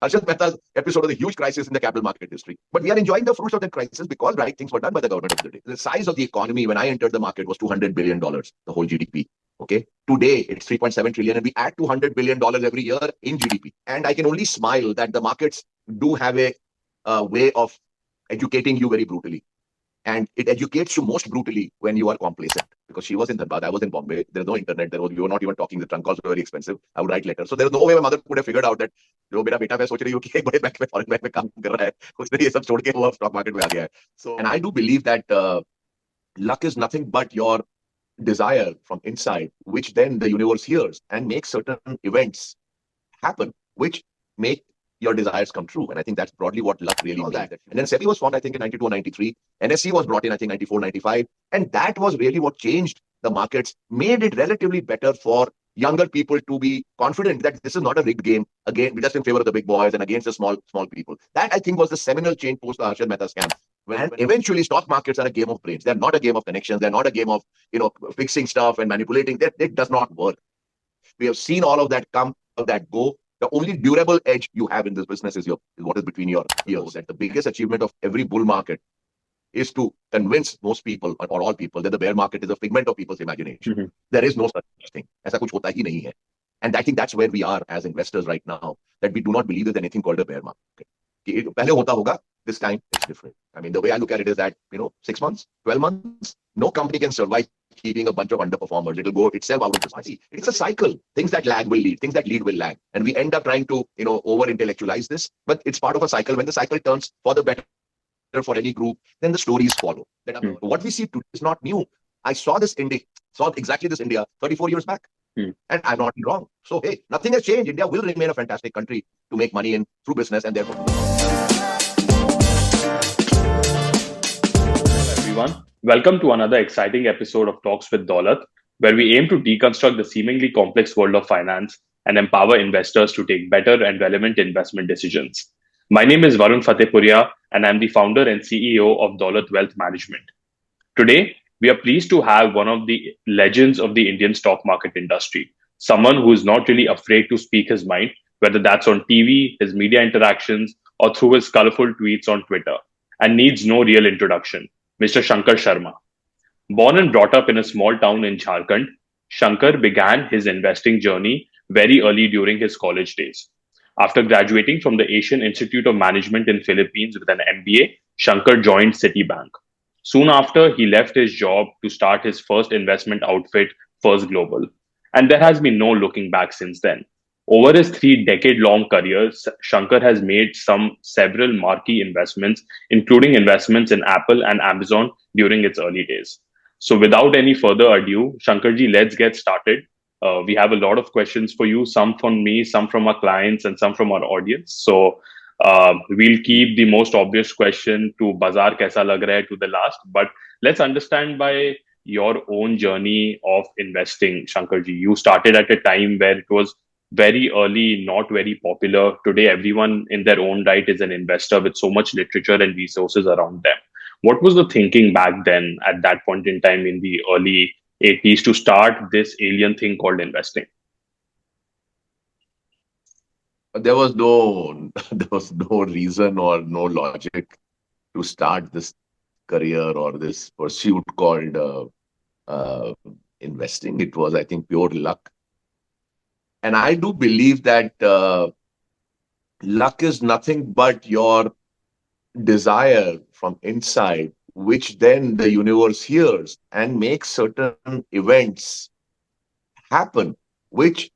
Harshad Mehta's episode of the huge crisis in the capital market history. But we are enjoying the fruits of that crisis because right things were done by the government of the day. The size of the economy when I entered the market was $200 billion, the whole GDP. Okay. Today it's 3.7 trillion and we add $200 billion every year in GDP. And I can only smile that the markets do have a way of educating you very brutally. And it educates you most brutally when you are complacent. Because she was in Dhanbad, I was in Bombay. There's no internet. We were not even talking. The trunk calls were very expensive. I would write letters. So there was no way my mother could have figured out that जो मेरा बेटा मैं सोच रही हूँ कि एक बड़े बैंक में फॉरेन बैंक में काम कर रहा है उसने ये सब छोड़ के वो स्टॉक मार्केट में आ गया है. So and I do believe that luck is nothing but your desire from inside, which then the universe hears and makes certain events happen, which make your desires come true. And I think that's broadly what luck really means. And then SEBI was formed, I think, in 92 or 93. NSE was brought in, I think, 94, 95. And that was really what changed the markets, made it relatively better for younger people to be confident that this is not a rigged game, again, just in favor of the big boys and against the small people. That, I think, was the seminal change post the Harshad Mehta scam. And eventually, stock markets are a game of brains. They're not a game of connections. They're not a game of, fixing stuff and manipulating. It does not work. We have seen all of that come, all of that go. The only durable edge you have in this business is what is between your ears. That the biggest achievement of every bull market is to convince most people or all people that the bear market is a figment of people's imagination. Mm-hmm. There is no such thing. ऐसा कुछ होता ही नहीं है. And I think that's where we are as investors right now, that we do not believe there's anything called a bear market. पहले होता होगा, this time it's different. I mean, the way I look at it is that, 6 months, 12 months, no company can survive keeping a bunch of underperformers. It'll go itself out of the party. It's a cycle. Things that lag will lead. Things that lead will lag. And we end up trying to, over-intellectualize this. But it's part of a cycle. When the cycle turns for the better for any group, then the stories follow. What we see today is not new. I saw exactly this India 34 years back. And I'm not wrong. So, hey, nothing has changed. India will remain a fantastic country to make money in through business and therefore. Everyone, welcome to another exciting episode of Talks with Daulat, where we aim to deconstruct the seemingly complex world of finance and empower investors to take better and relevant investment decisions. My name is Varun Fatehpuria, and I'm the founder and CEO of Daulat Wealth Management. Today, we are pleased to have one of the legends of the Indian stock market industry, someone who is not really afraid to speak his mind, whether that's on TV, his media interactions, or through his colorful tweets on Twitter, and needs no real introduction, Mr. Shankar Sharma. Born and brought up in a small town in Jharkhand, Shankar began his investing journey very early during his college days. After graduating from the Asian Institute of Management in Philippines with an MBA, Shankar joined Citibank. Soon after, he left his job to start his first investment outfit, First Global. And there has been no looking back since then. Over his 3-decade-long career, Shankar has made several marquee investments, including investments in Apple and Amazon during its early days. So without any further ado, Shankarji, let's get started. We have a lot of questions for you, some from me, some from our clients, and some from our audience. So we'll keep the most obvious question to Bazaar Kaisa Lag Raha Hai to the last. But let's understand by your own journey of investing, Shankarji. You started at a time where it was very early, not very popular. Today, everyone in their own right is an investor with so much literature and resources around them. What was the thinking back then at that point in time in the early 80s to start this alien thing called investing? There was no reason or no logic to start this career or this pursuit called investing. It was, I think, pure luck. And I do believe that luck is nothing but your desire from inside, which then the universe hears and makes certain events happen, which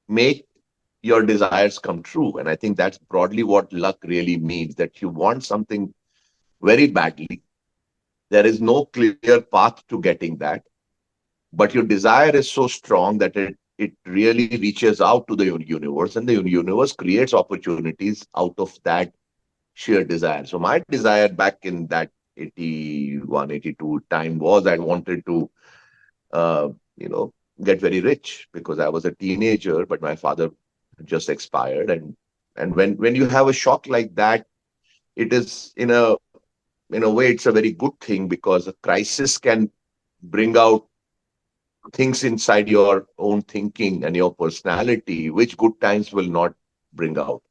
make your desires come true. And I think that's broadly what luck really means, that you want something very badly. There is no clear path to getting that, but your desire is so strong that it really reaches out to the universe, and the universe creates opportunities out of that sheer desire. So my desire back in that 81, 82 time was I wanted to, get very rich because I was a teenager, but my father just expired. And when you have a shock like that, it is in a way, it's a very good thing because a crisis can bring out things inside your own thinking and your personality, which good times will not bring out.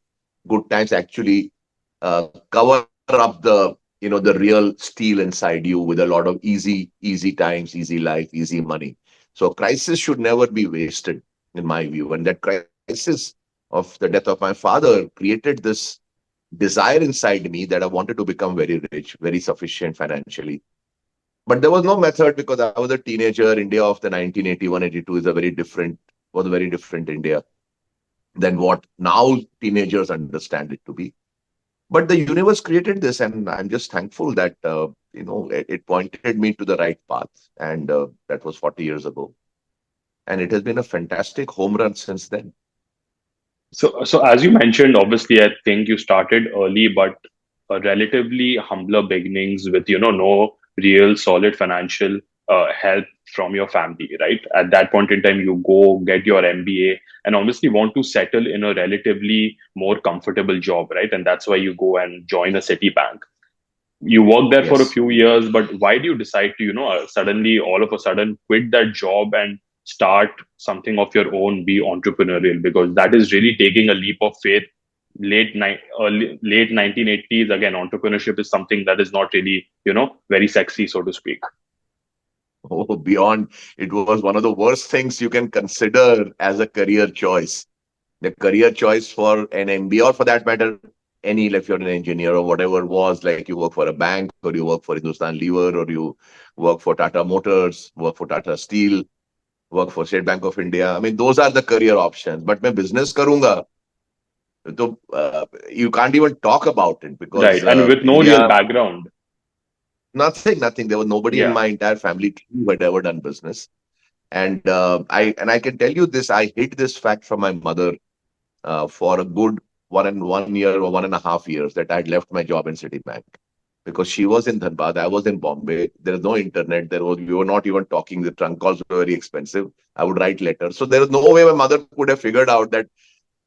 good times actually cover up the real steel inside you with a lot of easy times, easy life, easy money. So crisis should never be wasted, in my view. And that crisis of the death of my father created this desire inside me that I wanted to become very rich, very sufficient financially. But there was no method because I was a teenager. India of the 1981-82 is a very different, was a very different India than what now teenagers understand it to be. But the universe created this, and I'm just thankful that it pointed me to the right path, and that was 40 years ago, and it has been a fantastic home run since then. So as you mentioned, obviously, I think you started early, but relatively humbler beginnings with, no real solid financial help from your family, right? At that point in time, you go get your MBA and obviously want to settle in a relatively more comfortable job, right? And that's why you go and join a Citibank. You work there for a Yes. few years, but why do you decide to, suddenly, all of a sudden, quit that job and start something of your own, be entrepreneurial? Because that is really taking a leap of faith. Late 1980s, again, entrepreneurship is something that is not really, very sexy, so to speak. Oh, beyond, it was one of the worst things you can consider as a career choice. The career choice for an MBA, or for that matter, any, like if you're an engineer or whatever it was, like you work for a bank or you work for Hindustan Lever or you work for Tata Motors, work for Tata Steel, work for State Bank of India. I mean, those are the career options. But मैं business करूंगा, तो you can't even talk about it because Right. And with no real India, background. nothing. There was nobody in Yeah. my entire family who had ever done business. And I can tell you this, I hid this fact from my mother for a good 1 year or 1.5 years that I had left my job in Citibank because she was in Dhanbad, I was in Bombay. There was no internet. We were not even talking. The trunk calls were very expensive. I would write letters. So there was no way my mother could have figured out that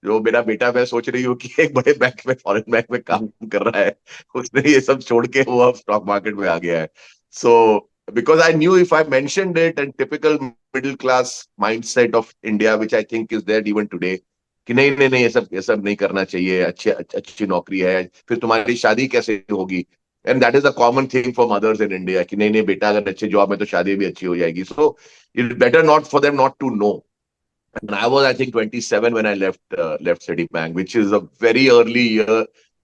जो मेरा बेटा मैं सोच रही हूँ कि एक बड़े बैंक में फॉरेन बैंक में काम कर रहा है उसने ये सब छोड़ के वो अब स्टॉक मार्केट में आ गया है सो because I knew if I mentioned it and typical middle class mindset of India which I think is there even today कि नहीं नहीं नहीं ये सब नहीं करना चाहिए अच्छी नौकरी है फिर तुम्हारी शादी कैसे होगी and that is a common thing for mothers in India कि नहीं नहीं बेटा अगर अच्छे जॉब में तो शादी भी अच्छी हो जाएगी so it's better not for them not to know. And I was, I think, 27 when I left Citibank, which is a very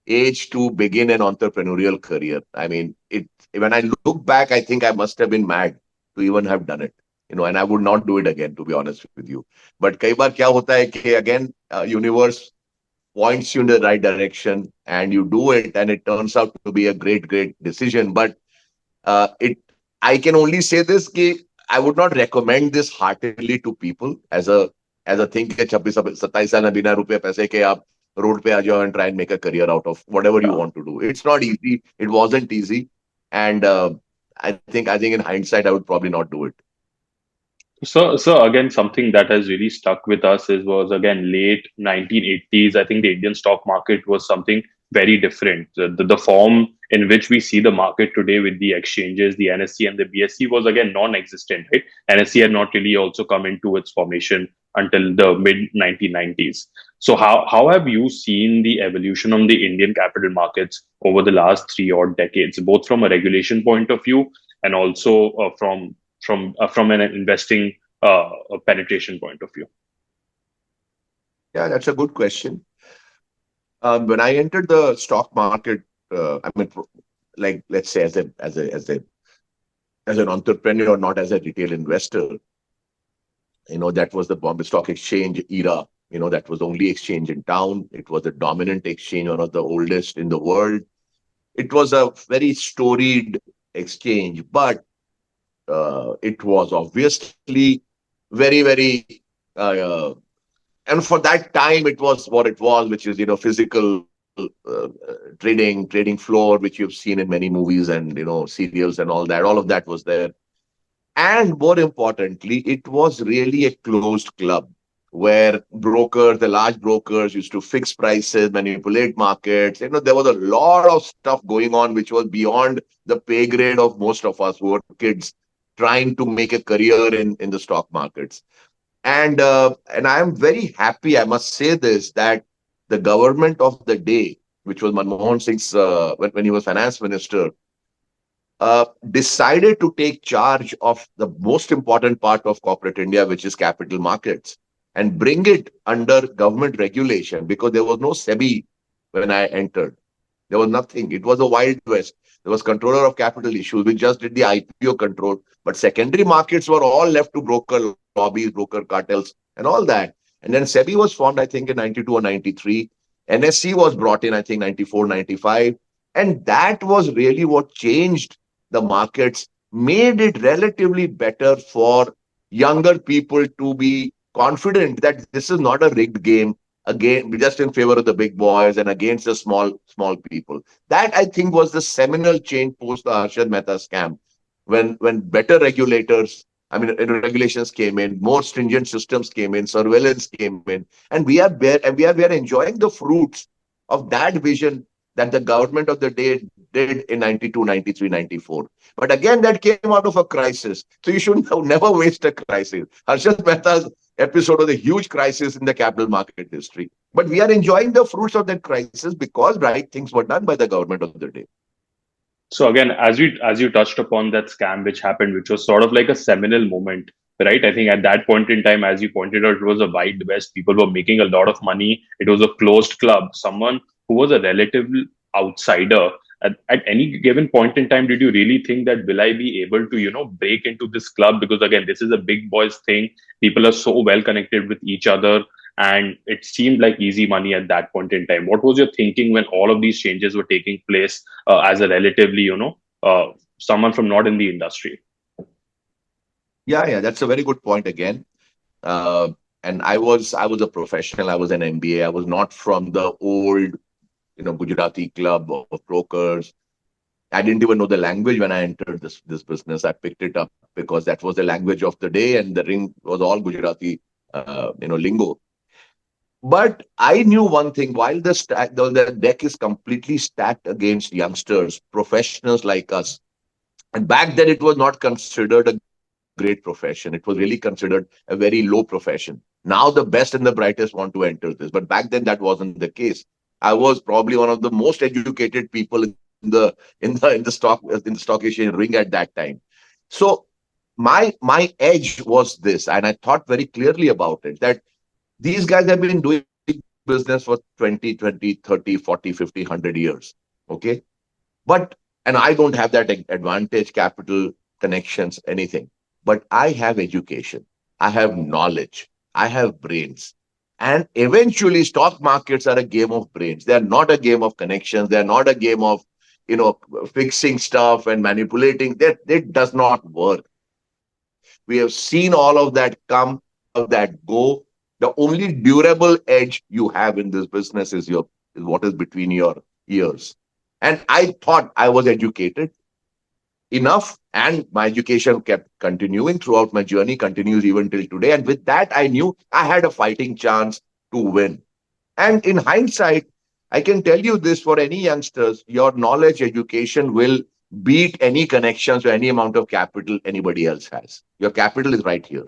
age to begin an entrepreneurial career. I mean, it. When I look back, I think I must have been mad to even have done it. And I would not do it again, to be honest with you. But कई बार क्या होता है कि again, universe points you in the right direction, and you do it, and it turns out to be a great decision. But it, I can only say this कि I would not recommend this heartily to people as a thing कि 26-27 साल में बिना रुपए पैसे के आप road पे आ जाओ and try and make a career out of whatever you want to do. It's not easy. It wasn't easy, and I think in hindsight I would probably not do it. So again, something that has really stuck with us was again late 1980s. I think the Indian stock market was something very different. The form in which we see the market today with the exchanges, the NSE and the BSE was again non-existent. Right? NSE had not really also come into its formation until the mid 1990s. So how have you seen the evolution of the Indian capital markets over the last 3 odd decades, both from a regulation point of view and also from an investing a penetration point of view? Yeah, that's a good question. When I entered the stock market, I mean, like let's say as an entrepreneur, not as a retail investor, that was the Bombay Stock Exchange era. That was the only exchange in town. It was the dominant exchange, one of the oldest in the world. It was a very storied exchange, but it was obviously very, uh, and for that time, it was what it was, which is, physical trading floor, which you've seen in many movies and, serials and all that. All of that was there. And more importantly, it was really a closed club where the large brokers used to fix prices, manipulate markets. There was a lot of stuff going on which was beyond the pay grade of most of us who were kids trying to make a career in the stock markets. And I am very happy, I must say this, that the government of the day, which was Manmohan Singh's, when he was finance minister, decided to take charge of the most important part of corporate India, which is capital markets, and bring it under government regulation because there was no SEBI when I entered. There was nothing. It was a wild west. There was controller of capital issues. We just did the IPO control, but secondary markets were all left to broker lobbies, broker cartels, and all that. And then SEBI was formed, I think, in 92 or 93. NSC was brought in, I think, 94, 95. And that was really what changed the markets, made it relatively better for younger people to be confident that this is not a rigged game, again just in favor of the big boys and against the small people. That, I think, was the seminal change post the Harshad Mehta scam, when better regulators, I mean, regulations came in, more stringent systems came in, surveillance came in, and we are enjoying the fruits of that vision that the government of the day did in 92, 93, 94. But again, that came out of a crisis. So you should never waste a crisis. Harshad Mehta's episode was a huge crisis in the capital market history. But we are enjoying the fruits of that crisis because right things were done by the government of the day. So again, as you touched upon that scam which happened, which was sort of like a seminal moment, right? I think at that point in time, as you pointed out, it was a wild west. People were making a lot of money. It was a closed club. Someone who was a relative outsider at any given point in time, did you really think that will I be able to, break into this club? Because again, this is a big boys thing. People are so well connected with each other. And it seemed like easy money at that point in time. What was your thinking when all of these changes were taking place as a relatively, someone from not in the industry? Yeah, that's a very good point again. Uh, and I was a professional. I was an MBA. I was not from the old, Gujarati club of brokers. I didn't even know the language when I entered this business. I picked it up because that was the language of the day, and the ring was all Gujarati, lingo. But I knew one thing: while the deck is completely stacked against youngsters, professionals like us, and back then it was not considered a great profession. It was really considered a very low profession. Now the best and the brightest want to enter this, but back then that wasn't the case. I was probably one of the most educated people in the stock exchange ring at that time. So my edge was this, and I thought very clearly about it, that these guys have been doing business for 20, 20, 30, 40, 50, 100 years. Okay. But, and I don't have that advantage, capital, connections, anything. But I have education, I have knowledge, I have brains. And eventually, stock markets are a game of brains. They're not a game of connections. They're not a game of, fixing stuff and manipulating. That does not work. We have seen all of that come, of that go. The only durable edge you have in this business is what is between your ears. And I thought I was educated enough, and my education kept continuing throughout my journey, continues even till today. And with that, I knew I had a fighting chance to win. And in hindsight, I can tell you this: for any youngsters, your knowledge, education will beat any connections or any amount of capital anybody else has. Your capital is right here.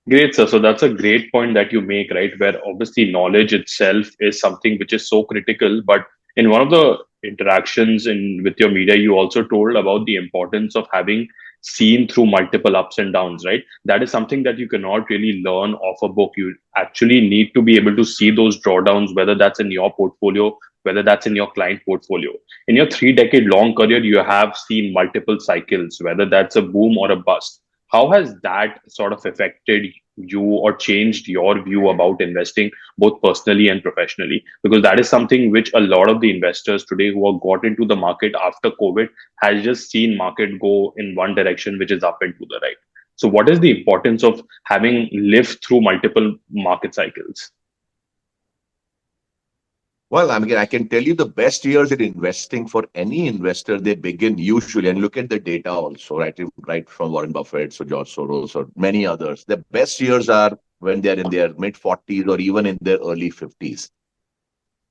Great, sir. So that's a great point that you make, right? Where obviously knowledge itself is something which is so critical. But in one of the interactions in with your media, you also told about the importance of having seen through multiple ups and downs, right? That is something that you cannot really learn off a book. You actually need to be able to see those drawdowns, whether that's in your portfolio, whether that's in your client portfolio. In your 3 decade long career, you have seen multiple cycles, whether that's a boom or a bust. How has that sort of affected you or changed your view about investing, both personally and professionally? Because that is something which a lot of the investors today who have got into the market after COVID has just seen market go in one direction, which is up and to the right. So what is the importance of having lived through multiple market cycles? Well, I mean, I can tell you the best years in investing for any investor, they begin usually, and look at the data also, right from Warren Buffett, so George Soros, or many others. The best years are when they're in their mid 40s or even in their early 50s.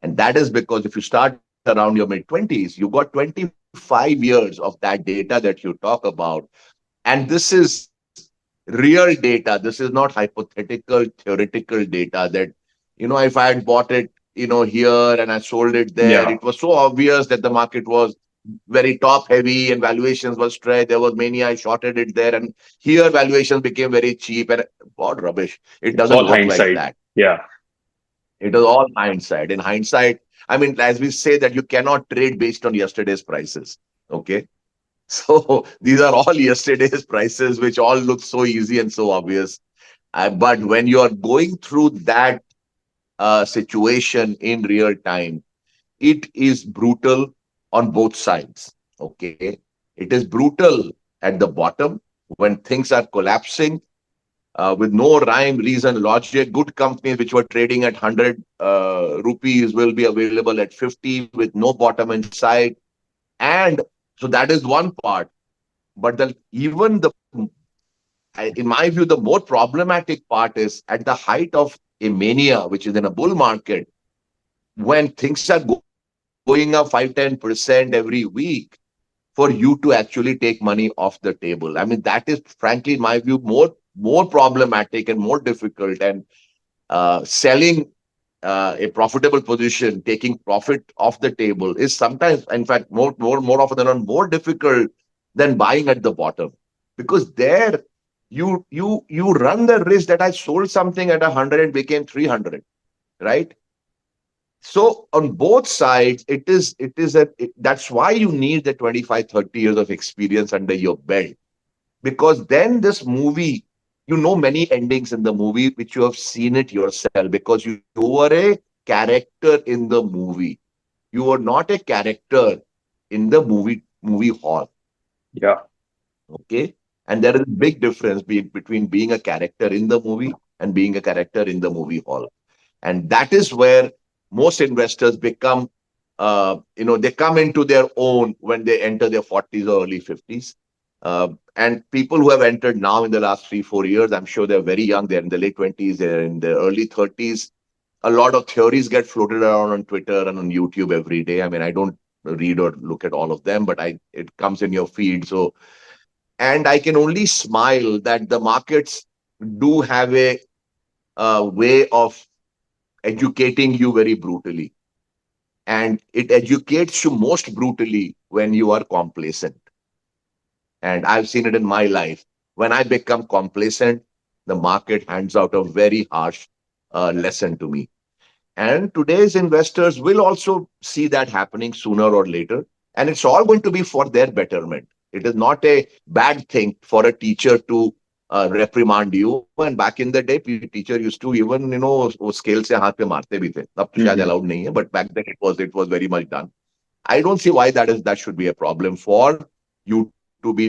And that is because if you start around your mid 20s, you got 25 years of that data that you talk about. And this is real data. This is not hypothetical, theoretical data that, if I had bought it here and I sold it there. Yeah. It was so obvious that the market was very top heavy and valuations were stretched. There was mania. I shorted it there, and here valuations became very cheap. And what rubbish! It It's doesn't all work like hindsight. that. Yeah. It is all hindsight. In hindsight, I mean, as we say that you cannot trade based on yesterday's prices. Okay. So these are all yesterday's prices, which all look so easy and so obvious. But when you are going through that situation in real time, it is brutal on both sides. Okay. It is brutal at the bottom when things are collapsing with no rhyme, reason, logic. Good companies which were trading at 100 rupees will be available at 50 with no bottom in sight. And so that is one part. But even in my view, the more problematic part is at the height of a mania, which is in a bull market, when things are going up 5-10% every week, for you to actually take money off the table. I mean, that is frankly, in my view, more problematic and more difficult. And selling a profitable position, taking profit off the table is sometimes, in fact, more often than not, more difficult than buying at the bottom, because there you run the risk that I sold something at 100 and became 300, right? So on both sides, that's why you need the 25, 30 years of experience under your belt. Because then this movie, many endings in the movie, which you have seen it yourself, because you were a character in the movie. You were not a character in the movie hall. Yeah. Okay. And there is a big difference between being a character in the movie and being a character in the movie hall. And that is where most investors become, they come into their own when they enter their 40s or early 50s. And people who have entered now in the last 3-4 years, I'm sure they're very young. They're in the late 20s, they're in the early 30s. A lot of theories get floated around on Twitter and on YouTube every day. I mean, I don't read or look at all of them, but it comes in your feed. So, and I can only smile that the markets do have a way of educating you very brutally. And it educates you most brutally when you are complacent. And I've seen it in my life. When I become complacent, the market hands out a very harsh lesson to me. And today's investors will also see that happening sooner or later. And it's all going to be for their betterment. It is not a bad thing for a teacher to reprimand you. And back in the day, teacher used to even, वो scale से हाथ पे मारते भी थे. अब तो शायद Hmm. allowed नहीं है, but back then it was very much done. I don't see why that should be a problem for you to be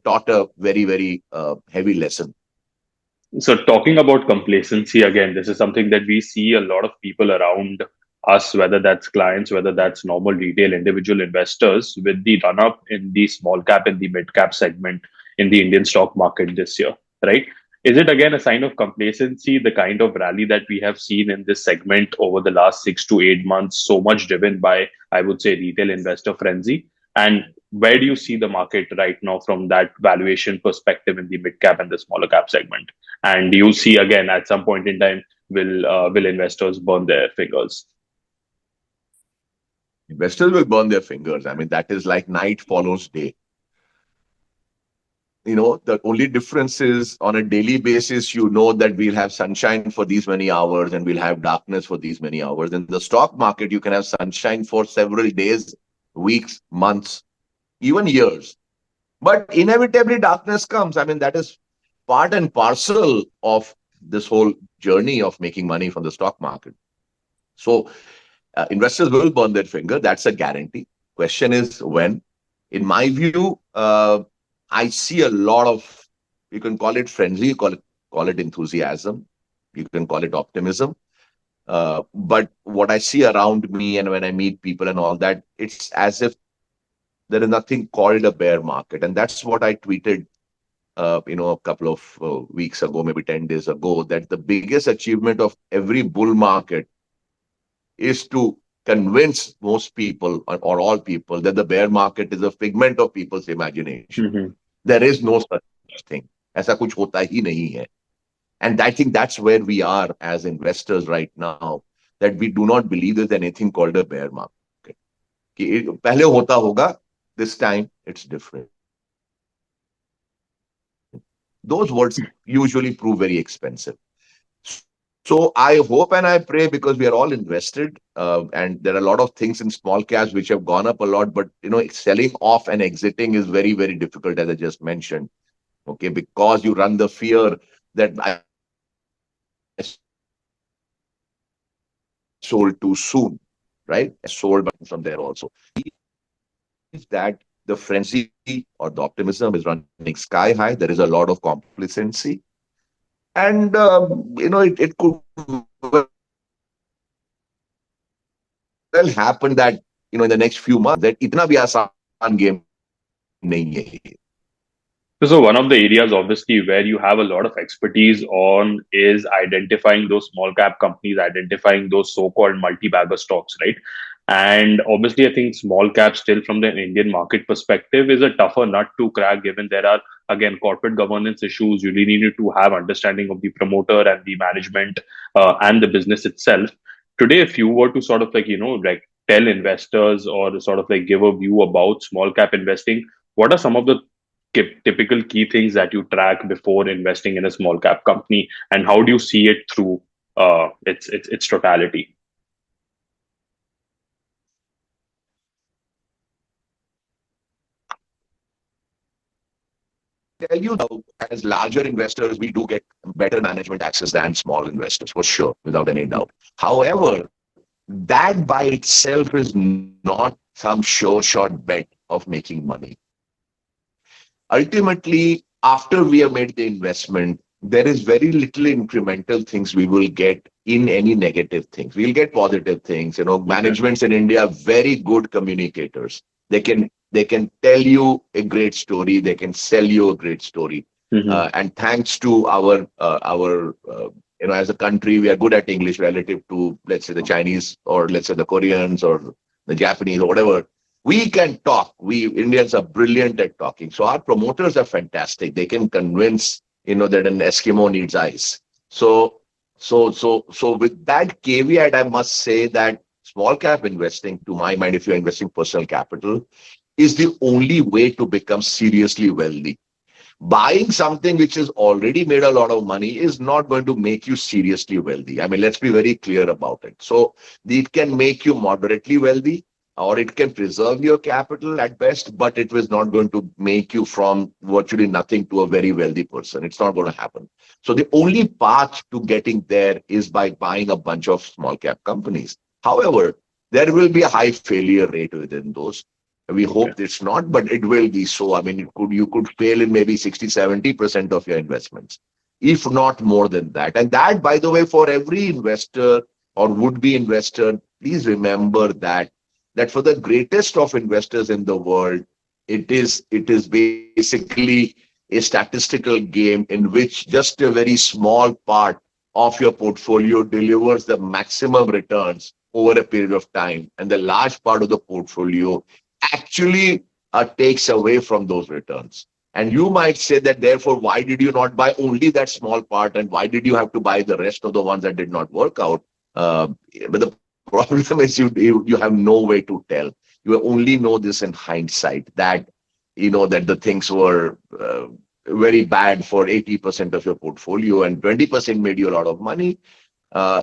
taught a very, very heavy lesson. So, talking about complacency again, this is something that we see a lot of people around us, whether that's clients, whether that's normal retail individual investors, with the run up in the small cap and the mid cap segment in the Indian stock market this year, right? Is it again a sign of complacency, the kind of rally that we have seen in this segment over the last 6 to 8 months, so much driven by, I would say, retail investor frenzy? And where do you see the market right now from that valuation perspective in the mid cap and the smaller cap segment? And you see again at some point in time, will investors burn their fingers? Investors will burn their fingers. I mean, that is like night follows day. The only difference is on a daily basis, that we'll have sunshine for these many hours and we'll have darkness for these many hours. In the stock market, you can have sunshine for several days, weeks, months, even years. But inevitably, darkness comes. I mean, that is part and parcel of this whole journey of making money from the stock market. So, investors will burn their finger. That's a guarantee. Question is when. In my view, I see a lot of, you can call it frenzy, call it enthusiasm, you can call it optimism. But what I see around me and when I meet people and all that, it's as if there is nothing called a bear market. And that's what I tweeted, a couple of weeks ago, maybe 10 days ago, that the biggest achievement of every bull market is to convince most people or all people that the bear market is a figment of people's imagination. Hmm. There is no such thing. ऐसा कुछ होता ही नहीं है. And I think that's where we are as investors right now. that we do not believe there's anything called a bear market. पहले होता होगा, this time it's different. Those words usually prove very expensive. So I hope and I pray, because we are all invested, and there are a lot of things in small caps which have gone up a lot, but selling off and exiting is very, very difficult, as I just mentioned. Okay, because you run the fear that I sold too soon, right? I sold, but from there also. That the frenzy or the optimism is running sky high. There is a lot of complacency, and it could well happen that in the next few months that itna bhi aasan game nahi hai. So one of the areas, obviously, where you have a lot of expertise on is identifying those small cap companies, identifying those so-called multi-bagger stocks, right? And obviously, I think small cap still from the Indian market perspective is a tougher nut to crack, given there are, again, corporate governance issues. You really need to have understanding of the promoter and the management and the business itself. Today, if you were to sort of like tell investors or sort of like give a view about small cap investing, what are some of the typical key things that you track before investing in a small cap company, and how do you see it through its totality? Tell you though, as larger investors, we do get better management access than small investors, for sure, without any doubt. However, that by itself is not some sure shot bet of making money. Ultimately, after we have made the investment, there is very little incremental things we will get in any negative things. We'll get positive things. Managements in India are very good communicators. They can tell you a great story. They can sell you a great story. And thanks to our as a country, we are good at English relative to, let's say, the Chinese, or let's say the Koreans or the Japanese or whatever. We can talk. We Indians are brilliant at talking. So our promoters are fantastic. They can convince that an Eskimo needs ice. So with that caveat, I must say that small cap investing, to my mind, if you're investing personal capital, is the only way to become seriously wealthy. Buying something which has already made a lot of money is not going to make you seriously wealthy. I mean, let's be very clear about it. So it can make you moderately wealthy, or it can preserve your capital at best, but it was not going to make you from virtually nothing to a very wealthy person. It's not going to happen. So the only path to getting there is by buying a bunch of small cap companies. However, there will be a high failure rate within those. We hope it's not, but it will be so. I mean, you could fail in maybe 60-70% of your investments, if not more than that. And that, by the way, for every investor or would-be investor, please remember that for the greatest of investors in the world, it is basically a statistical game in which just a very small part of your portfolio delivers the maximum returns over a period of time, and the large part of the portfolio actually takes away from those returns. And you might say that, therefore, why did you not buy only that small part, and why did you have to buy the rest of the ones that did not work out? But the problem is you have no way to tell. You only know this in hindsight, that that the things were very bad for 80% of your portfolio and 20% made you a lot of money.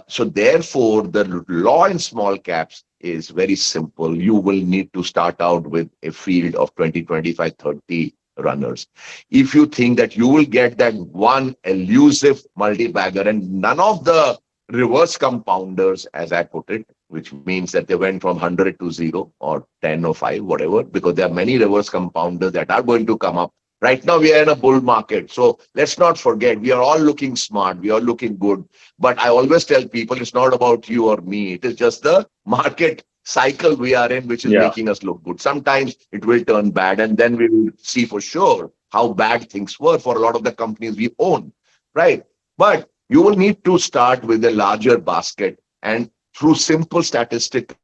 So therefore, the law in small caps is very simple. You will need to start out with a field of 20, 25, 30 runners. If you think that you will get that one elusive multi-bagger, and none of the reverse compounders, as I put it, which means that they went from 100 to 0 or 10 or 5, whatever, because there are many reverse compounders that are going to come up. Right now, we are in a bull market. So let's not forget, we are all looking smart. We are looking good. But I always tell people, it's not about you or me. It is just the market cycle we are in, which is making us look good. Sometimes it will turn bad, and then we will see for sure how bad things were for a lot of the companies we own, right? But you will need to start with a larger basket, and through simple statistical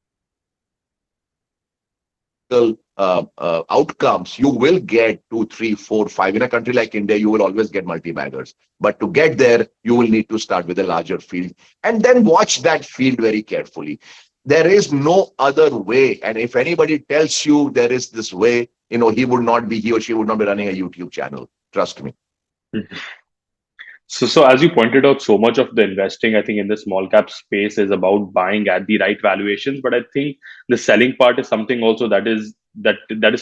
outcomes, you will get 2, 3, 4, 5. In a country like India, you will always get multi-baggers. But to get there, you will need to start with a larger field and then watch that field very carefully. There is no other way. And if anybody tells you there is this way, he or she would not be running a YouTube channel. Trust me. So as you pointed out, so much of the investing, I think, in the small cap space is about buying at the right valuations. But I think the selling part is something also that is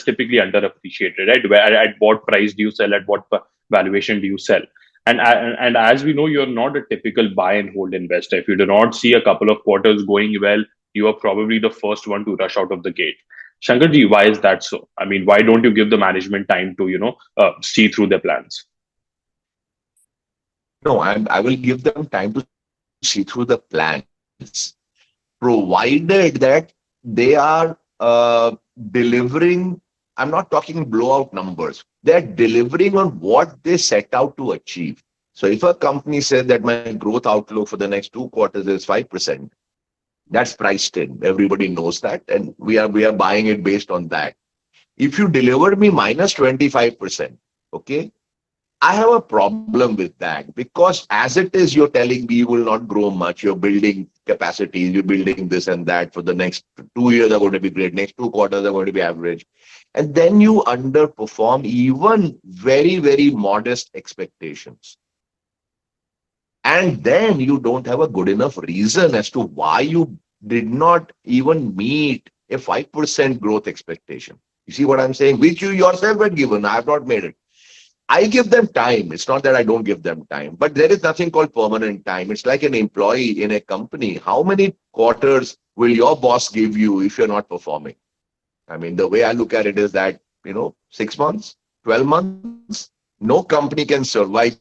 typically underappreciated, right? Where at what price do you sell? At what valuation do you sell? And as we know, you're not a typical buy and hold investor. If you do not see a couple of quarters going well, you are probably the first one to rush out of the gate. Shankarji, why is that so? I mean, why don't you give the management time to see through their plans? No, I will give them time to see through the plans, provided that they are delivering. I'm not talking blowout numbers. They're delivering on what they set out to achieve. So if a company says that my growth outlook for the next 2 quarters is 5%, that's priced in. Everybody knows that, and we are buying it based on that. If you deliver me minus 25%, okay, I have a problem with that, because as it is, you're telling me you will not grow much. You're building capacities, you're building this and that for the next 2 years are going to be great. Next 2 quarters are going to be average. And then you underperform even very, very modest expectations. And then you don't have a good enough reason as to why you did not even meet a 5% growth expectation. You see what I'm saying? Which you yourself had given. I have not made it. I give them time. It's not that I don't give them time, but there is nothing called permanent time. It's like an employee in a company. How many quarters will your boss give you if you're not performing? I mean, the way I look at it is that, 6 months, 12 months, no company can survive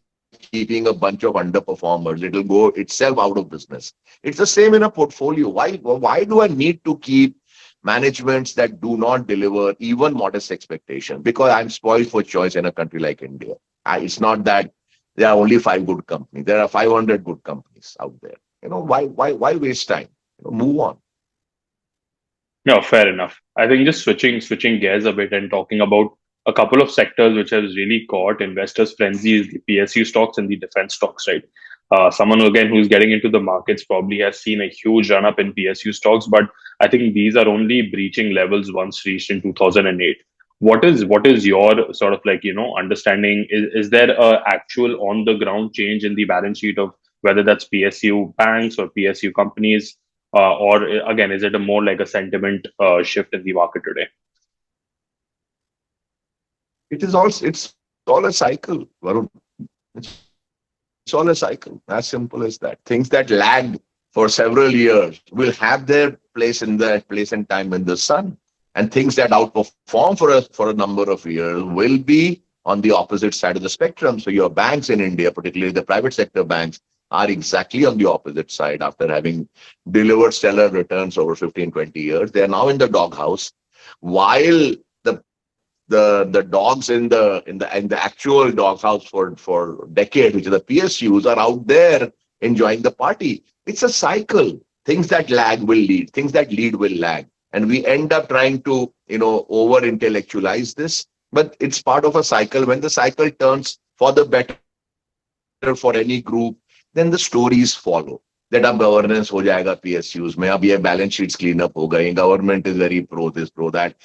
keeping a bunch of underperformers. It'll go itself out of business. It's the same in a portfolio. Why do I need to keep managements that do not deliver even modest expectation? Because I'm spoiled for choice in a country like India. It's not that there are only 5 good companies. There are 500 good companies out there. Why waste time? Move on. No, fair enough. I think just switching gears a bit and talking about a couple of sectors which has really caught investors' frenzy is the PSU stocks and the defense stocks, right? Someone again who's getting into the markets probably has seen a huge run up in PSU stocks, but I think these are only breaching levels once reached in 2008. What is your sort of understanding? Is there a actual on the ground change in the balance sheet of whether that's PSU banks or PSU companies, or again, is it a more like a sentiment shift in the market today? It's all a cycle, Varun. It's all a cycle. As simple as that. Things that lagged for several years will have their place and time in the sun. And things that outperform for a number of years will be on the opposite side of the spectrum. So your banks in India, particularly the private sector banks, are exactly on the opposite side. After having delivered stellar returns over 15, 20 years, they are now in the doghouse, while the dogs in the actual doghouse for decades, which is the PSUs, are out there enjoying the party. It's a cycle. Things that lag will lead. Things that lead will lag. And we end up trying to, over intellectualize this. But it's part of a cycle. When the cycle turns for the better for any group, then the stories follow. That अब governance हो जाएगा PSUs में, अब ये balance sheets clean up हो गए, government is very pro this, pro that.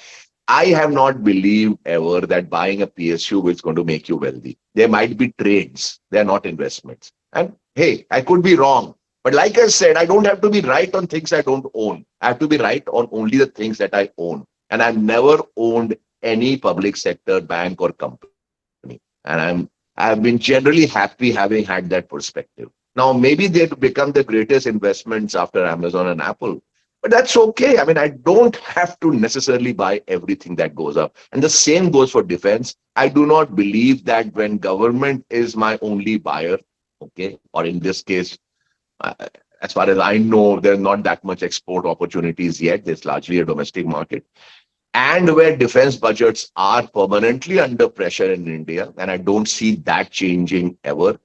I have not believed ever that buying a PSU is going to make you wealthy. There might be trades. They are not investments. And hey, I could be wrong. But like I said, I don't have to be right on things I don't own. I have to be right on only the things that I own. And I've never owned any public sector bank or company. And I've been generally happy having had that perspective. Now, maybe they've become the greatest investments after Amazon and Apple. But that's okay. I mean, I don't have to necessarily buy everything that goes up. And the same goes for defense. I do not believe that when government is my only buyer, okay, or in this case, as far as I know, there's not that much export opportunities yet. There's largely a domestic market. And where defense budgets are permanently under pressure in India, and I don't see that changing ever.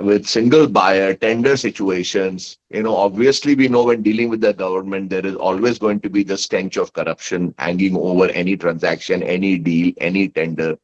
with single buyer tender situations. Obviously we know when dealing with the government, there is always going to be the stench of corruption hanging over any transaction, any deal, any tender.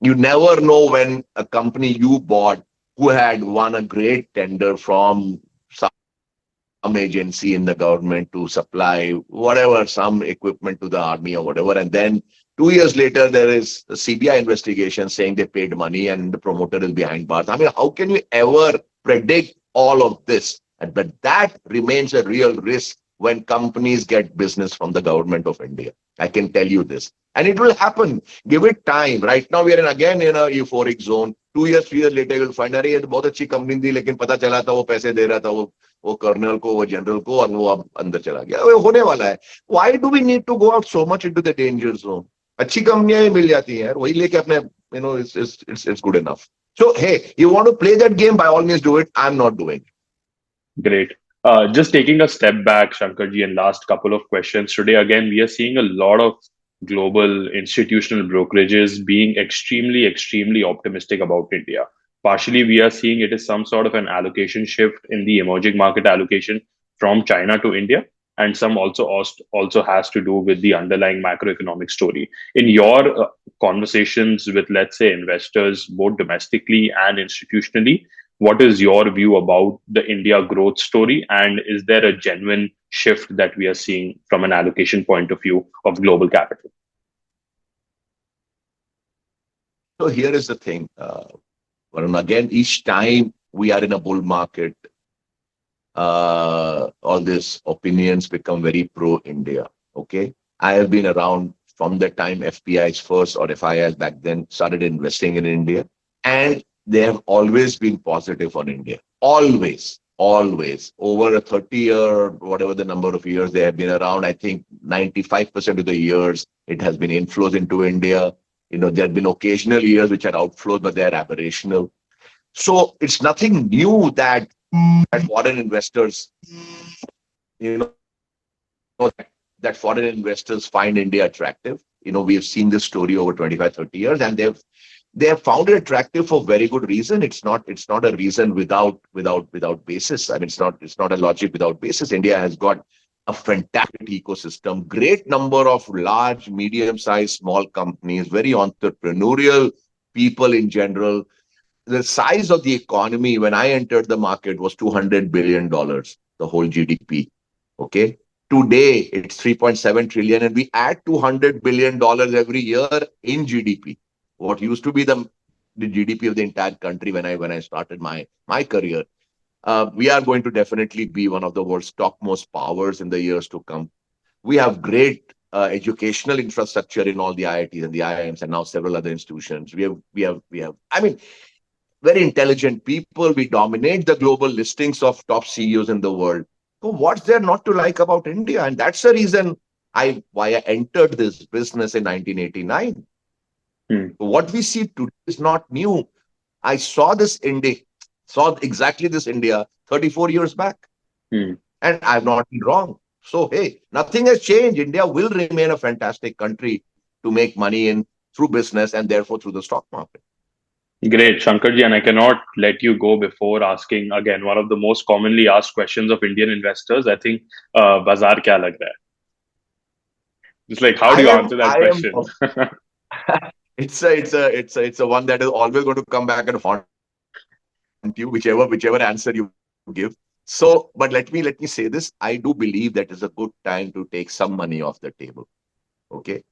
You never know when a company you bought who had won a great tender from some agency in the government to supply whatever, some equipment to the army or whatever. And then 2 years later, there is a CBI investigation saying they paid money and the promoter is behind bars. I mean, how can you ever predict all of this? But that remains a real risk when companies get business from the government of India. I can tell you this. And it will happen. Give it time. Right now, we are again in a euphoric zone. 2 years, 3 years later, you'll find, अरे ये तो बहुत अच्छी company थी, लेकिन पता चला था वो पैसे दे रहा था वो कर्नल को, वो जनरल को, और वो अब अंदर चला गया। वो होने वाला है। Why do we need to go out so much into the danger zone? अच्छी कंपनियां ही मिल जाती हैं यार, वही लेके अपने, it's good enough. So hey, you want to play that game, by all means do it. I'm not doing it. Great. Just taking a step back, Shankarji, and last couple of questions today. Again, we are seeing a lot of global institutional brokerages being extremely, extremely optimistic about India. Partially, we are seeing it is some sort of an allocation shift in the emerging market allocation from China to India, and some also has to do with the underlying macroeconomic story. In your conversations with, let's say, investors, both domestically and institutionally, what is your view about the India growth story? And is there a genuine shift that we are seeing from an allocation point of view of global capital? So here is the thing. Varun, again, each time we are in a bull market, all these opinions become very pro-India. Okay. I have been around from the time FPIs first, or FIIs back then, started investing in India. And they have always been positive on India. Always, always. Over a 30-year, whatever the number of years they have been around, I think 95% of the years it has been inflows into India. There have been occasional years which are outflows, but they are aberrational. So it's nothing new that foreign investors, that foreign investors find India attractive. We have seen this story over 25, 30 years, and they have found it attractive for very good reason. It's not a reason without basis. I mean, it's not a logic without basis. India has got a fantastic ecosystem, great number of large, medium-sized, small companies, very entrepreneurial people in general. The size of the economy when I entered the market was $200 billion, the whole GDP. Okay. Today, it's 3.7 trillion, and we add $200 billion every year in GDP. What used to be the GDP of the entire country when I started my career. We are going to definitely be one of the world's topmost powers in the years to come. We have great educational infrastructure in all the IITs and the IIMs, and now several other institutions. We have. I mean, very intelligent people. We dominate the global listings of top CEOs in the world. So what's there not to like about India? And that's the reason why I entered this business in 1989. What we see today is not new. I saw exactly this India 34 years back. And I've not been wrong. So, hey, nothing has changed. India will remain a fantastic country to make money in through business and therefore through the stock market. Great, Shankarji, and I cannot let you go before asking again one of the most commonly asked questions of Indian investors. I think, "Bazaar kya lag raha hai?" Just like, how do you answer that question? It's a one that is always going to come back and haunt you, whichever answer you give. So, but let me say this: I do believe that is a good time to take some money off the table. Okay.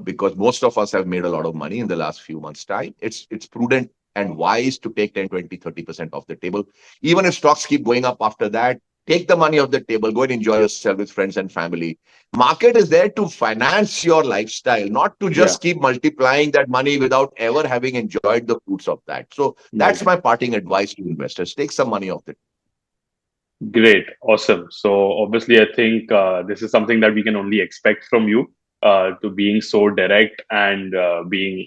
Because most of us have made a lot of money in the last few months' time. It's prudent and wise to take 10, 20, 30% off the table. Even if stocks keep going up after that, take the money off the table, go and enjoy yourself with friends and family. Market is there to finance your lifestyle, not to just keep multiplying that money without ever having enjoyed the fruits of that. So that's my parting advice to investors. Take some money off the table. Great. Awesome. So obviously, I think this is something that we can only expect from you. To being so direct and being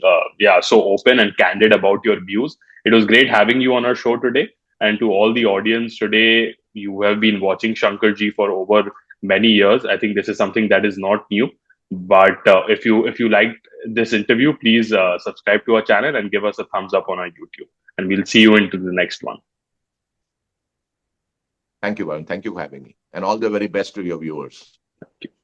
so open and candid about your views. It was great having you on our show today. And to all the audience today, you have been watching Shankarji for over many years. I think this is something that is not new. But if you liked this interview, please subscribe to our channel and give us a thumbs up on our YouTube. and we'll see you into the next one. Thank you, Varun. Thank you for having me. And all the very best to your viewers. Thank you.